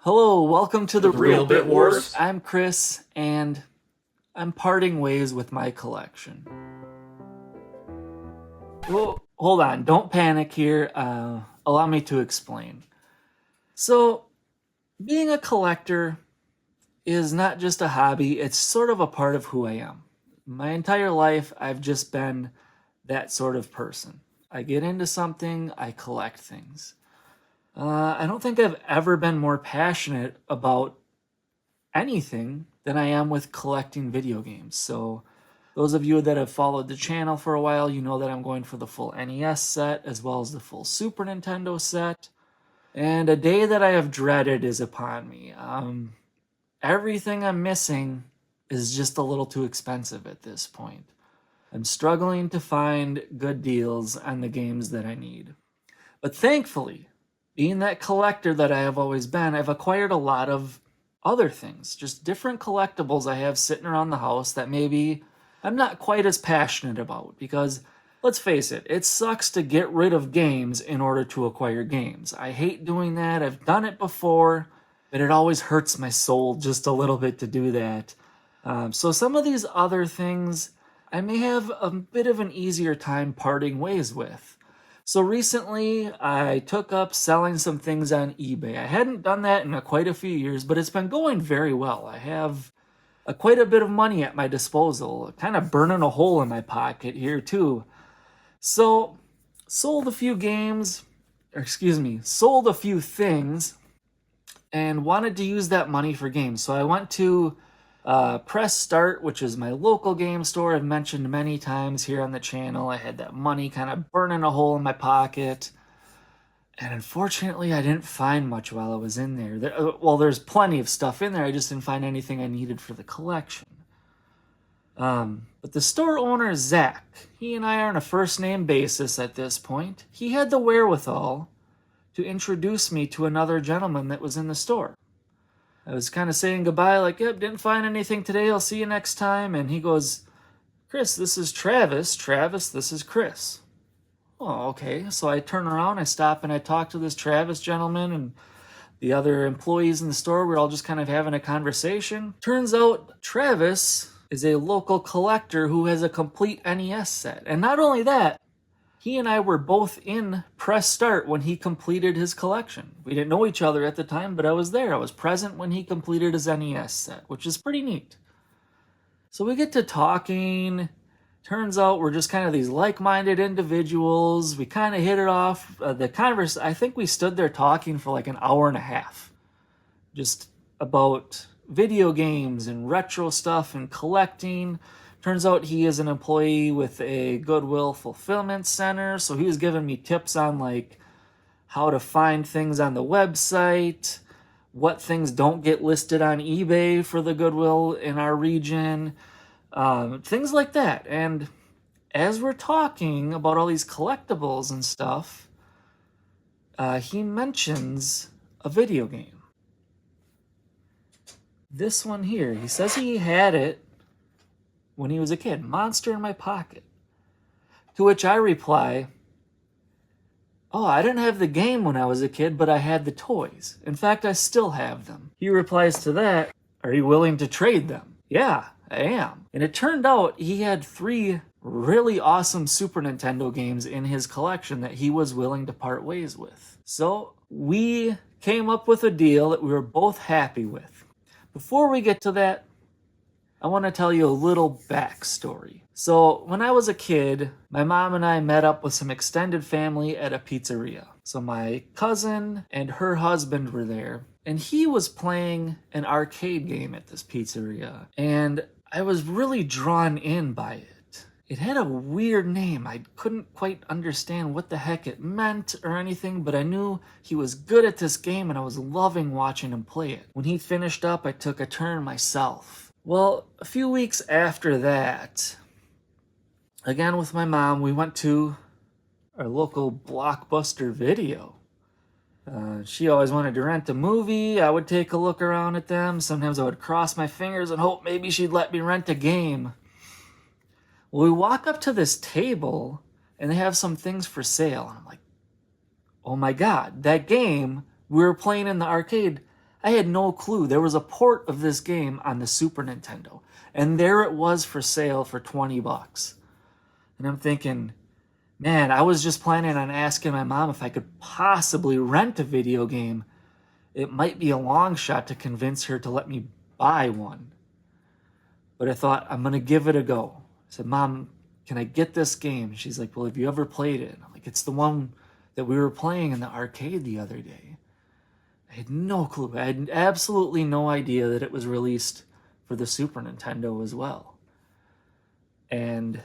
Hello, welcome to the Real Bit Wars. I'm Chris, and I'm parting ways with my collection. Well, hold on, don't panic here. Allow me to explain. So, being a collector is not just a hobby, it's sort of a part of who I am. My entire life, I've just been that sort of person. I get into something, I collect things. I don't think I've ever been more passionate about anything than I am with collecting video games. So, those of you that have followed the channel for a while, you know that I'm going for the full NES set as well as the full Super Nintendo set. And a day that I have dreaded is upon me. Everything I'm missing is just a little too expensive at this point. I'm struggling to find good deals on the games that I need. But thankfully, being that collector that I have always been, I've acquired a lot of other things, just different collectibles I have sitting around the house that maybe I'm not quite as passionate about, because let's face it, it sucks to get rid of games in order to acquire games. I hate doing that. I've done it before, but it always hurts my soul just a little bit to do that. So some of these other things I may have a bit of an easier time parting ways with. So recently, I took up selling some things on eBay. I hadn't done that in quite a few years, but it's been going very well. I have quite a bit of money at my disposal, kind of burning a hole in my pocket here too. So, sold a few things, and wanted to use that money for games. So I went to Press Start, which is my local game store. I've mentioned many times here on the channel. I had that money kind of burning a hole in my pocket. And unfortunately, I didn't find much while I was in there. There's plenty of stuff in there. I just didn't find anything I needed for the collection. But the store owner, Zach, he and I are on a first name basis at this point. He had the wherewithal to introduce me to another gentleman that was in the store. I was kind of saying goodbye, like, yep, didn't find anything today, I'll see you next time. And he goes, Chris, this is Travis. Travis, this is Chris. Oh, okay. So I turn around, I stop, and I talk to this Travis gentleman and the other employees in the store. We're all just kind of having a conversation. Turns out Travis is a local collector who has a complete NES set. And not only that, he and I were both in Press Start when he completed his collection. We didn't know each other at the time, but I was there. I was present when he completed his NES set, which is pretty neat. So we get to talking. Turns out we're just kind of these like-minded individuals. We kind of hit it off. I think we stood there talking for like an hour and a half. Just about video games and retro stuff and collecting. Turns out he is an employee with a Goodwill fulfillment center, so he was giving me tips on like how to find things on the website, what things don't get listed on eBay for the Goodwill in our region, things like that. And as we're talking about all these collectibles and stuff, he mentions a video game. This one here, he says he had it when he was a kid, Monster in My Pocket. To which I reply, oh, I didn't have the game when I was a kid, but I had the toys. In fact, I still have them. He replies to that, are you willing to trade them? Yeah, I am. And it turned out he had 3 really awesome Super Nintendo games in his collection that he was willing to part ways with. So we came up with a deal that we were both happy with. Before we get to that, I want to tell you a little backstory. So when I was a kid, my mom and I met up with some extended family at a pizzeria. So my cousin and her husband were there, and he was playing an arcade game at this pizzeria. And I was really drawn in by it. It had a weird name. I couldn't quite understand what the heck it meant or anything, but I knew he was good at this game and I was loving watching him play it. When he finished up, I took a turn myself. Well, a few weeks after that, again with my mom, we went to our local Blockbuster Video. She always wanted to rent a movie. I would take a look around at them. Sometimes I would cross my fingers and hope maybe she'd let me rent a game. Well, we walk up to this table and they have some things for sale. And I'm like, oh my God, that game we were playing in the arcade, I had no clue there was a port of this game on the Super Nintendo. And there it was for sale for $20. And I'm thinking, man, I was just planning on asking my mom if I could possibly rent a video game. It might be a long shot to convince her to let me buy one. But I thought, I'm going to give it a go. I said, Mom, can I get this game? She's like, well, have you ever played it? I'm like, it's the one that we were playing in the arcade the other day. I had no clue. I had absolutely no idea that it was released for the Super Nintendo as well. And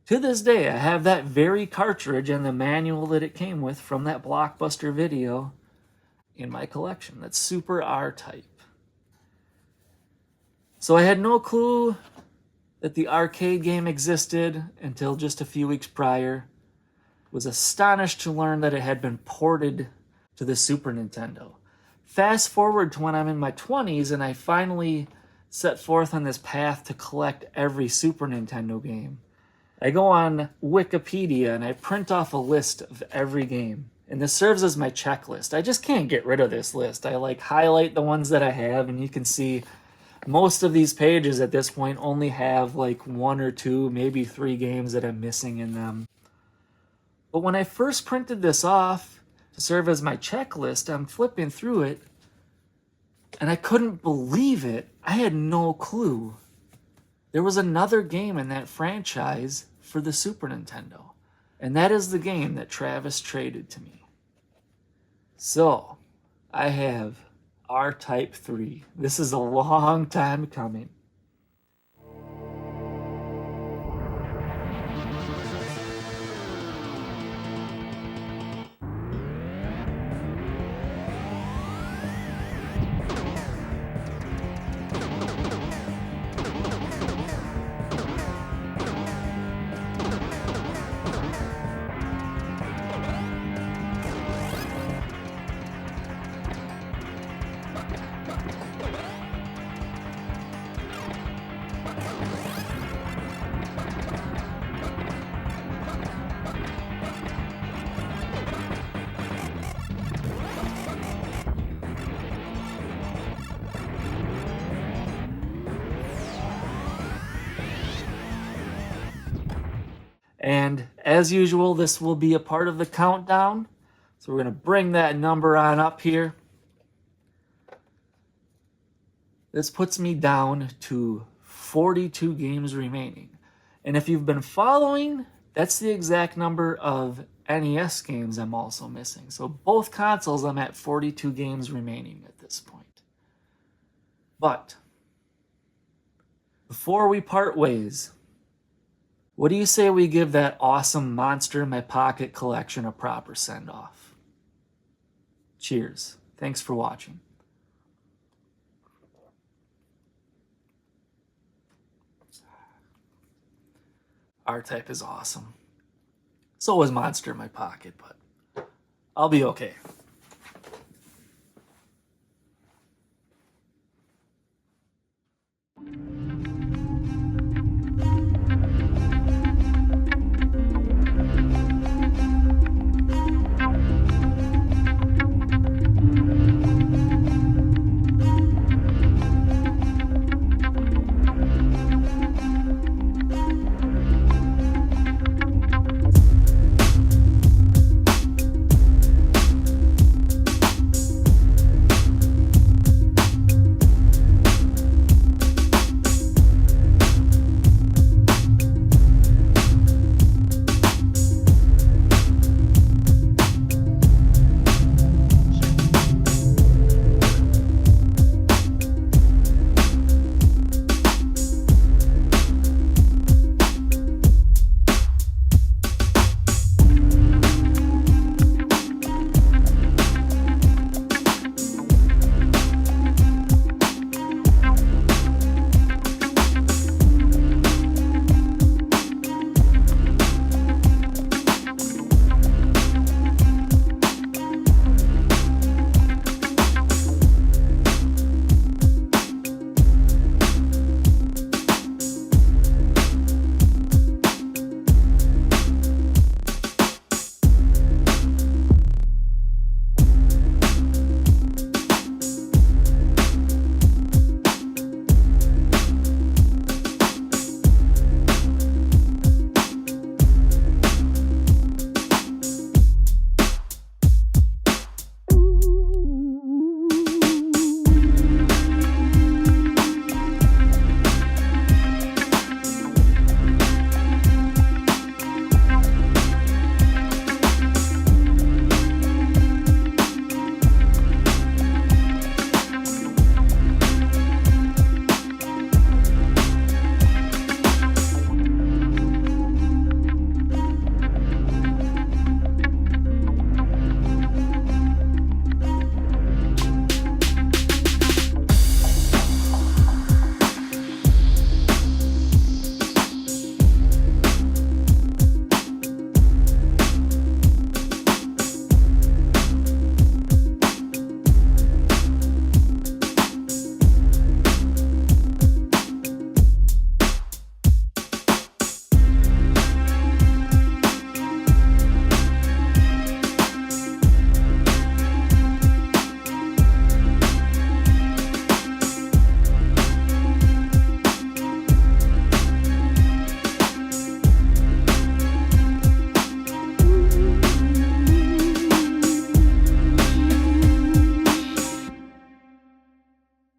to this day, I have that very cartridge and the manual that it came with from that Blockbuster video in my collection. That's Super R-Type. So I had no clue that the arcade game existed until just a few weeks prior. Was astonished to learn that it had been ported to the Super Nintendo. Fast forward to when I'm in my 20s and I finally set forth on this path to collect every Super Nintendo game. I go on Wikipedia and I print off a list of every game. And this serves as my checklist. I just can't get rid of this list. I highlight the ones that I have, and you can see most of these pages at this point only have 1 or 2, maybe 3 games that I'm missing in them. But when I first printed this off to serve as my checklist, I'm flipping through it, and I couldn't believe it. I had no clue. There was another game in that franchise for the Super Nintendo, and that is the game that Travis traded to me. So, I have R-Type 3. This is a long time coming. And as usual, this will be a part of the countdown. So we're going to bring that number on up here. This puts me down to 42 games remaining. And if you've been following, that's the exact number of NES games I'm also missing. So both consoles, I'm at 42 games remaining at this point. But before we part ways, what do you say we give that awesome Monster in My Pocket collection a proper send-off? Cheers. Thanks for watching. R-Type is awesome. So was Monster in My Pocket, but I'll be okay.